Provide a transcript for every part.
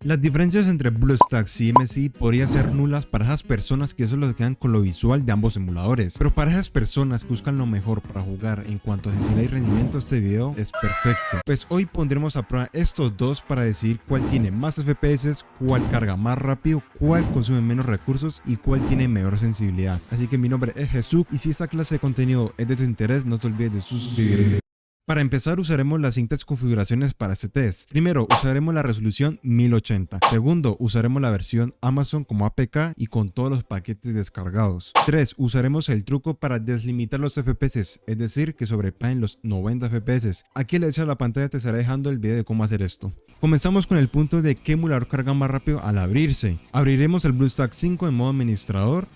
Las diferencias entre BlueStacks y MSI podrían ser nulas para esas personas que solo se quedan con lo visual de ambos emuladores, pero para esas personas que buscan lo mejor para jugar en cuanto a sensibilidad y rendimiento, este video es perfecto. Pues hoy pondremos a prueba estos dos para decidir cuál tiene más FPS, cuál carga más rápido, cuál consume menos recursos y cuál tiene mejor sensibilidad. Así que mi nombre es Jesús y si esta clase de contenido es de tu interés, no te olvides de suscribirte. Para empezar usaremos las siguientes configuraciones para este test. Primero, usaremos la resolución 1080. Segundo, usaremos la versión Amazon como APK y con todos los paquetes descargados. 3. Usaremos el truco para deslimitar los FPS, es decir, que sobrepasen los 90 FPS. Aquí a la derecha de la pantalla te estaré dejando el video de cómo hacer esto. Comenzamos con el punto de qué emulador carga más rápido al abrirse. Abriremos el BlueStacks 5 en modo administrador.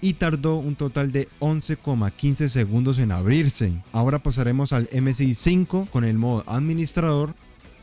Y tardó un total de 11,15 segundos en abrirse. Ahora pasaremos al MSI 5 con el modo administrador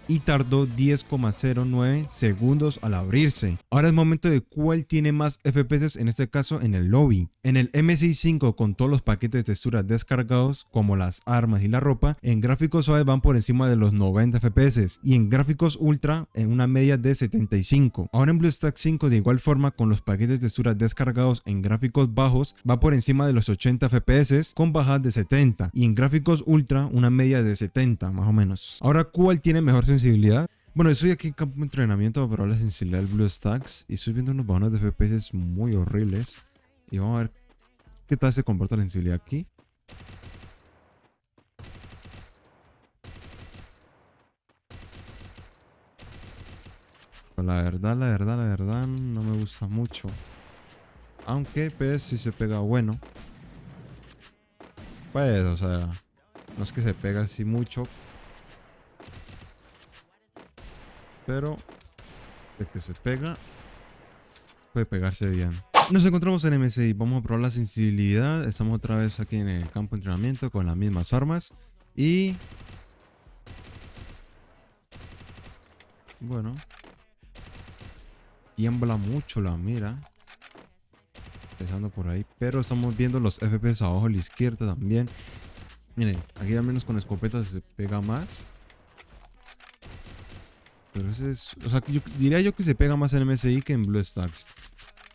y tardó 10,09 segundos al abrirse. Ahora es momento de cuál tiene más FPS, en este caso en el lobby. En el MSI 5 con todos los paquetes de texturas descargados como las armas y la ropa, en gráficos suaves van por encima de los 90 FPS y en gráficos ultra en una media de 75. Ahora en BlueStacks 5 de igual forma con los paquetes de texturas descargados en gráficos bajos va por encima de los 80 FPS con bajas de 70 y en gráficos ultra una media de 70 más o menos. Ahora ¿cuál tiene mejor sensibilidad? Bueno, estoy aquí en campo de entrenamiento para probar la sensibilidad del BlueStacks y estoy viendo unos bajones de FPS muy horribles y vamos a ver qué tal se comporta la sensibilidad aquí. Pero la verdad no me gusta mucho, aunque pues si se pega bueno, pues o sea, no es que se pega así mucho, pero de que se pega, puede pegarse bien. Nos encontramos en MSI, vamos a probar la sensibilidad. Estamos otra vez aquí en el campo de entrenamiento con las mismas armas. Y bueno, tiembla mucho la mira, empezando por ahí, pero estamos viendo los FPS abajo a la izquierda también. Miren, aquí al menos con escopeta se pega más. Pero ese es, o sea, diría yo que se pega más en MSI que en BlueStacks.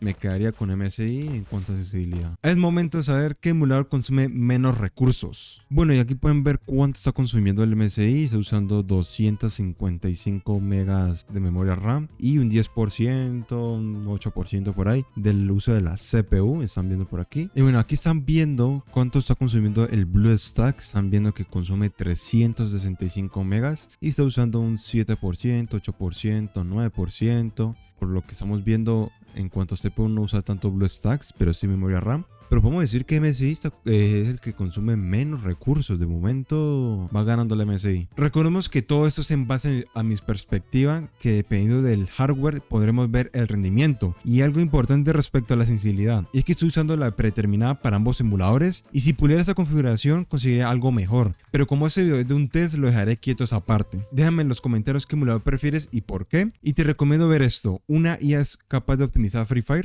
Me quedaría con MSI en cuanto a sensibilidad. Es momento de saber qué emulador consume menos recursos. Bueno, y aquí pueden ver cuánto está consumiendo el MSI. Está usando 255 megas de memoria RAM y un 10%, un 8% por ahí del uso de la CPU. Están viendo por aquí. Y bueno, aquí están viendo cuánto está consumiendo el BlueStacks. Están viendo que consume 365 megas y está usando un 7%, 8%, 9%. Por lo que estamos viendo, en cuanto a CPU no usa tanto BlueStacks, pero sí memoria RAM. Pero podemos decir que MSI es el que consume menos recursos. De momento va ganando el MSI. Recordemos que todo esto es en base a mi perspectiva, que dependiendo del hardware podremos ver el rendimiento. Y algo importante respecto a la sensibilidad, y es que estoy usando la predeterminada para ambos emuladores, y si puliera esta configuración conseguiría algo mejor. Pero como este video es de un test, lo dejaré quieto esa parte. Déjame en los comentarios qué emulador prefieres y por qué. Y te recomiendo ver esto. Una IA es capaz de optimizar Free Fire.